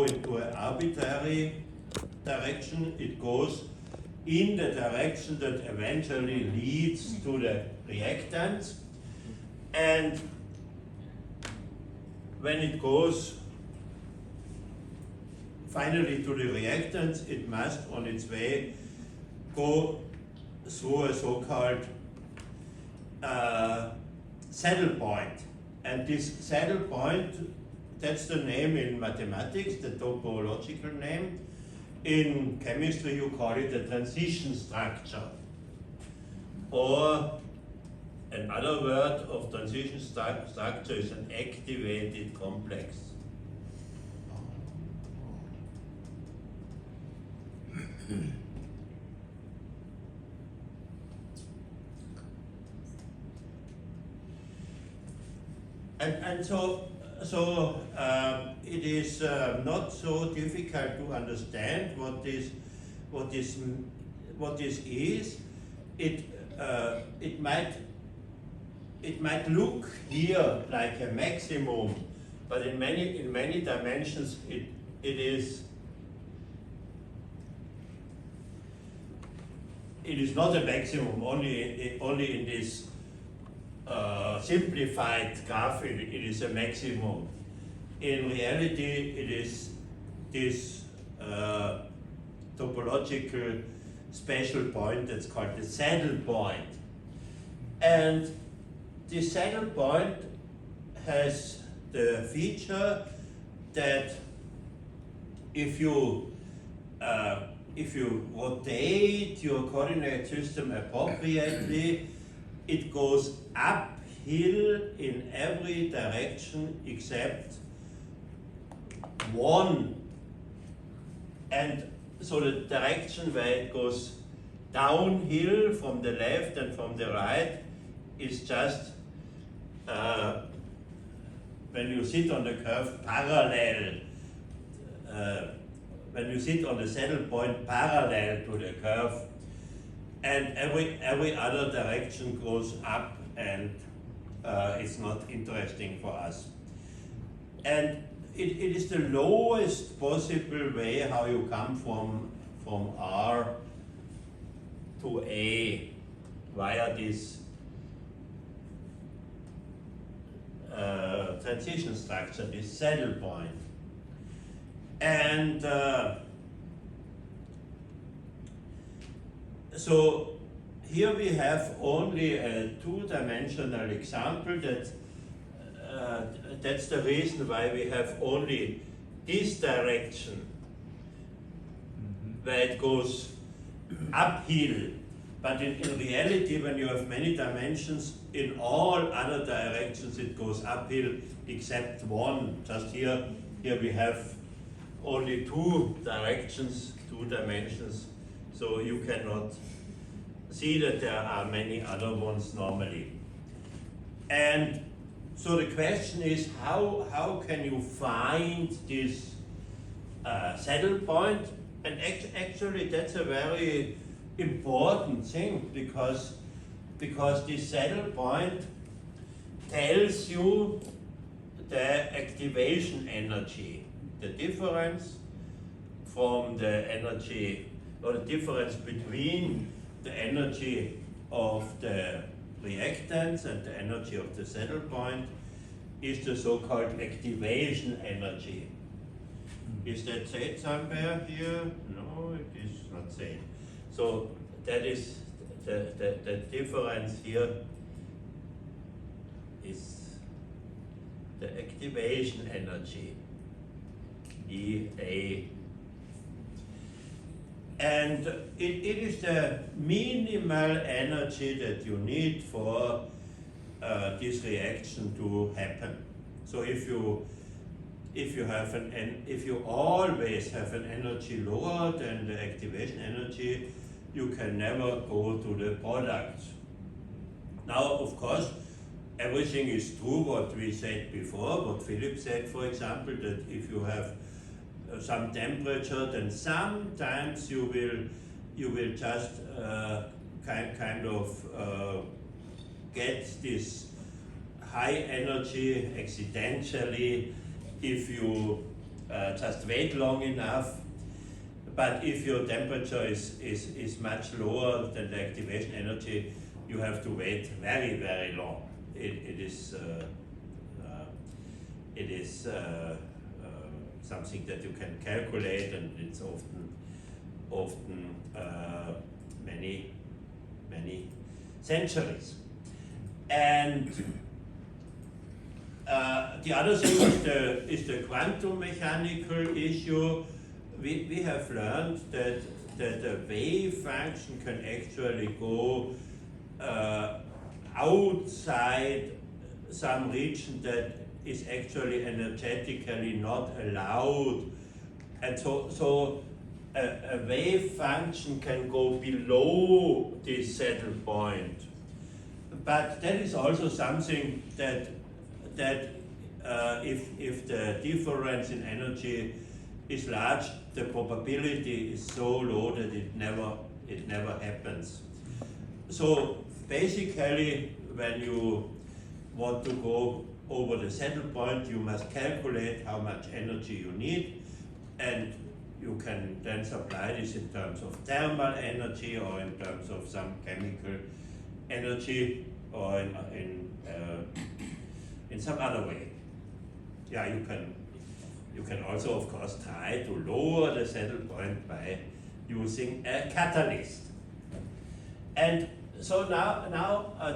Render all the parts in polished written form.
into an arbitrary direction. It goes in the direction that eventually leads to the reactants. And when it goes finally to the reactants, it must on its way go through a so-called saddle point. And this saddle point, that's the name in mathematics, the topological name. In chemistry you call it a transition structure. Or another word of transition structure is an activated complex. And so it is not so difficult to understand what this is. It might look here like a maximum, but in many dimensions it is not a maximum. Only in this simplified graph it is a maximum. In reality it is this topological special point that's called the saddle point. And the saddle point has the feature that if you rotate your coordinate system appropriately, it goes uphill in every direction except one. And so the direction where it goes downhill from the left and from the right is just when you sit on the curve parallel, when you sit on the saddle point parallel to the curve, and every other direction goes up, and it's not interesting for us. And it is the lowest possible way how you come from R to A via this transition structure, this saddle point. And so here we have only a two-dimensional example. That's the reason why we have only this direction, where it goes uphill. But in reality, when you have many dimensions, in all other directions it goes uphill except one. Just here we have only two directions, two dimensions, so you cannot see that there are many other ones normally. And so the question is, how can you find this saddle point? And actually that's a very important thing, because this saddle point tells you the activation energy, the difference from the energy, or the difference between the energy of the reactants and the energy of the saddle point is the so-called activation energy. Is that said somewhere here? No, it is not said. So that is the difference here is the activation energy, EA. And it is the minimal energy that you need for this reaction to happen. So if you always have an energy lower than the activation energy, you can never go to the product. Now, of course, everything is true what we said before, what Philip said, for example, that if you have some temperature, then sometimes you will just kind of get this high energy accidentally if you just wait long enough. But if your temperature is much lower than the activation energy, you have to wait very, very long. It is something that you can calculate, and it's often many centuries. And the other thing is the quantum mechanical issue. We have learned that the wave function can actually go outside some region that is actually energetically not allowed. And so a wave function can go below this saddle point. But that is also something that if the difference in energy is large, the probability is so low that it never happens. So basically, when you want to go over the saddle point, you must calculate how much energy you need, and you can then supply this in terms of thermal energy or in terms of some chemical energy or in some other way. Yeah, you can also, of course, try to lower the saddle point by using a catalyst. And so now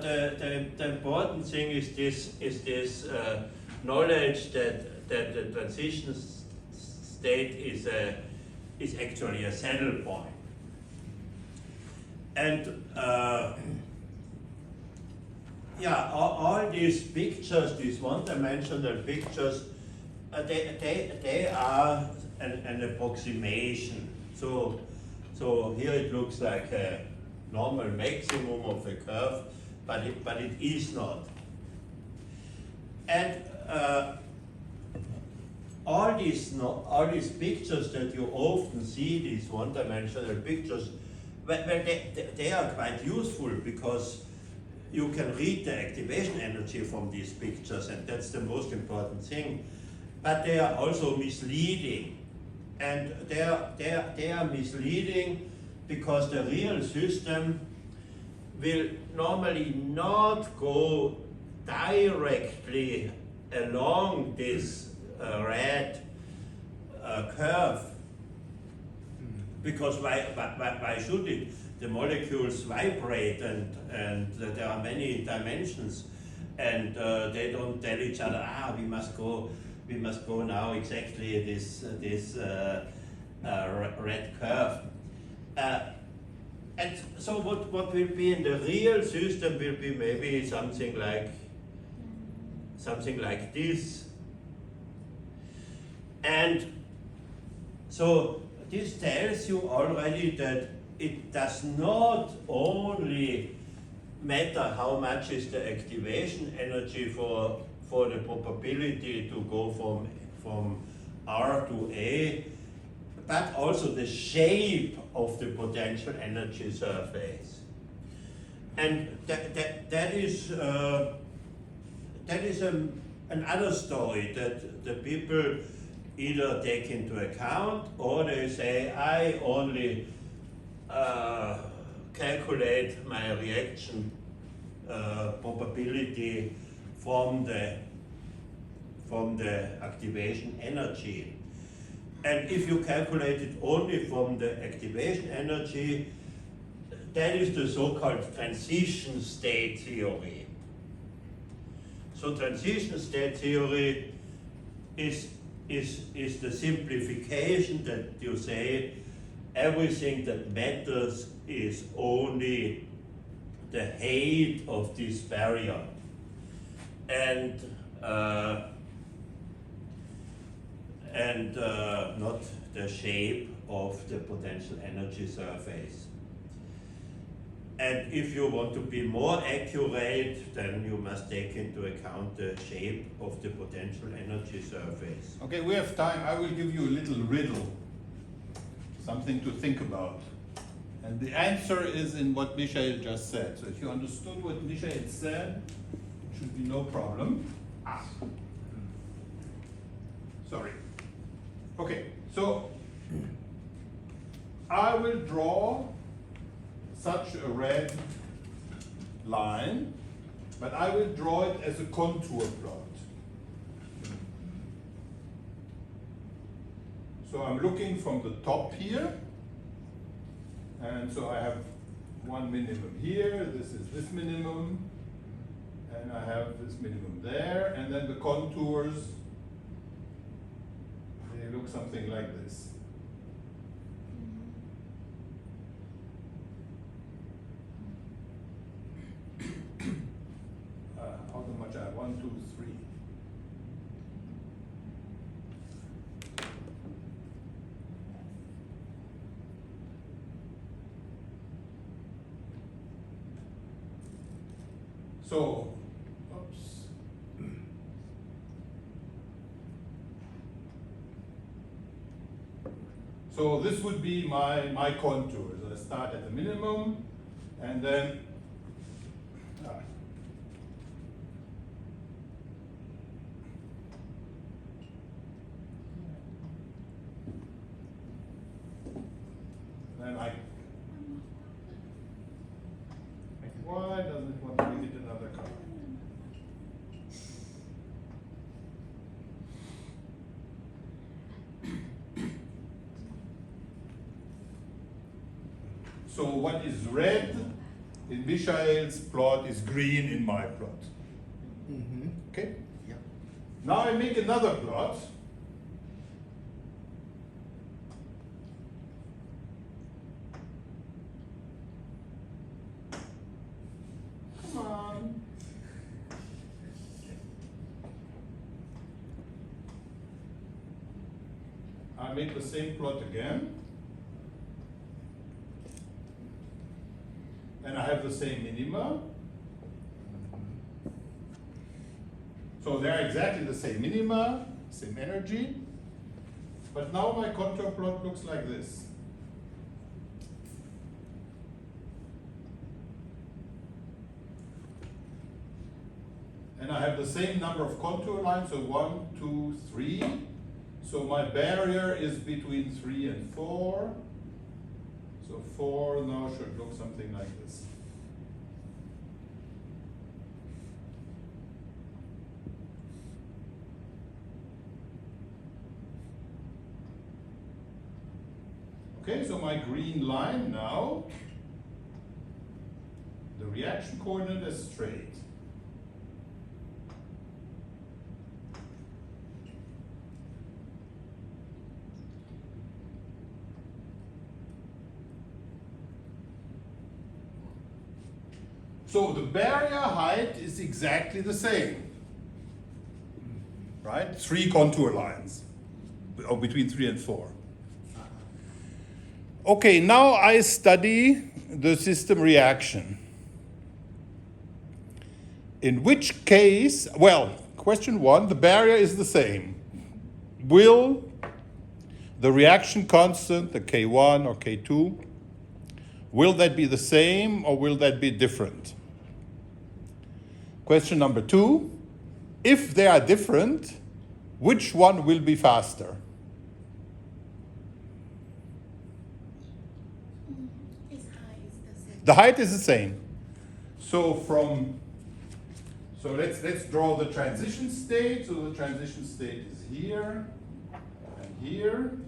the important thing is this knowledge that the transition state is actually a saddle point. And yeah, all these pictures, these one-dimensional pictures, they are an approximation. So here it looks like a normal maximum of a curve, but it is not. And all these pictures that you often see, these one-dimensional pictures, well, they are quite useful because you can read the activation energy from these pictures, and that's the most important thing. But they are also misleading, and they are misleading because the real system will normally not go directly along this red curve. Because why should it? The molecules vibrate, and there are many dimensions, and they don't tell each other, we must go now exactly this red curve. And so what will be in the real system will be maybe something like this. And so this tells you already that it does not only matter how much is the activation energy for the probability to go from R to A, but also the shape of the potential energy surface. And that is another story that the people either take into account, or they say, I only calculate my reaction probability from the activation energy. And if you calculate it only from the activation energy, that is the so-called transition state theory. So transition state theory is the simplification that you say everything that matters is only the height of this barrier, and not the shape of the potential energy surface. And if you want to be more accurate, then you must take into account the shape of the potential energy surface. Okay, we have time. I will give you a little riddle, something to think about. And the answer is in what Michael just said. So if you understood what Michael said, it should be no problem. Sorry. Okay, so I will draw such a red line, but I will draw it as a contour plot. So I'm looking from the top here, and so I have one minimum here, this is this minimum, and I have this minimum there, and then the contours, they look something like this. How much I have? 1, 2, 3. So, oops. So this would be my contours. I start at the minimum, and then why doesn't it want to make it another color? So what is red in Michael's plot is green in my plot. Okay? Yeah. Now I make another plot. Come on. I make the same plot again. And I have the same minima. So they're exactly the same minima, same energy. But now my contour plot looks like this. And I have the same number of contour lines, so 1, 2, 3. So my barrier is between 3 and 4. So 4 now should look something like this. Okay, so my green line now, the reaction coordinate is straight. So the barrier height is exactly the same, right? 3 contour lines, or between 3 and 4. Okay, now I study the system reaction. In which case, well, question 1, the barrier is the same. Will the reaction constant, the K1 or K2, will that be the same or will that be different? Question number 2, if they are different, which one will be faster? His height is the same. The height is the same. So let's draw the transition state. So the transition state is here and here.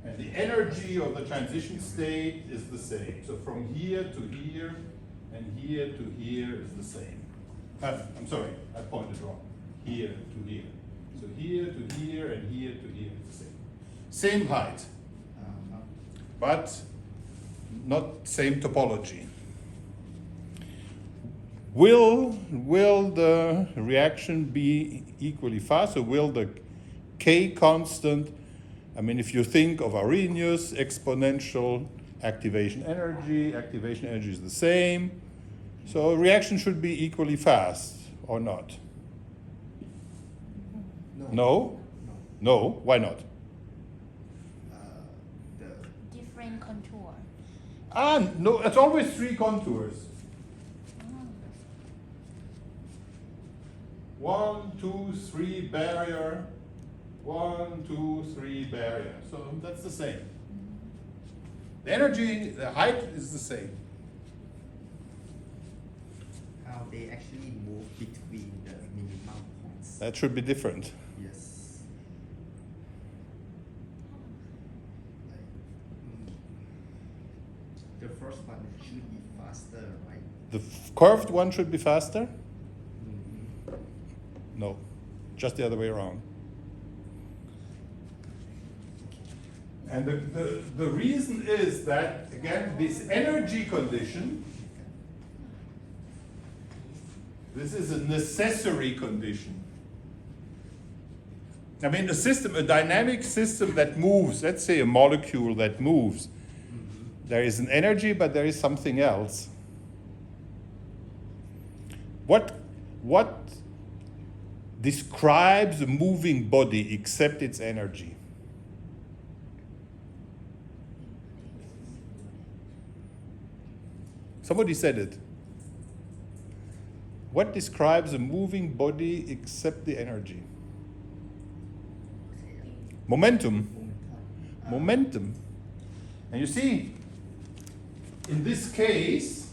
And the energy of the transition state is the same. So from here to here and here to here is the same. I'm sorry, I pointed wrong. Here to here. So here to here and here to here is the same. Same height, but not same topology. Will the reaction be equally fast, or will the K constant, I mean, if you think of Arrhenius, exponential activation energy is the same. So a reaction should be equally fast, or not? No. No? No? Why not? Different contour. No, it's always 3 contours. 1, 2, 3 barrier, 1, 2, 3 barrier. So that's the same. The energy, the height is the same. How they actually move between the minimum points. That should be different. Yes. Like, the first one should be faster, right? The curved one should be faster? No, just the other way around. And the reason is that, again, this energy condition, this is a necessary condition. I mean, a system, a dynamic system that moves, let's say a molecule that moves, there is an energy, but there is something else. What describes a moving body except its energy? Somebody said it. What describes a moving body except the energy? Momentum. Momentum. And you see, in this case,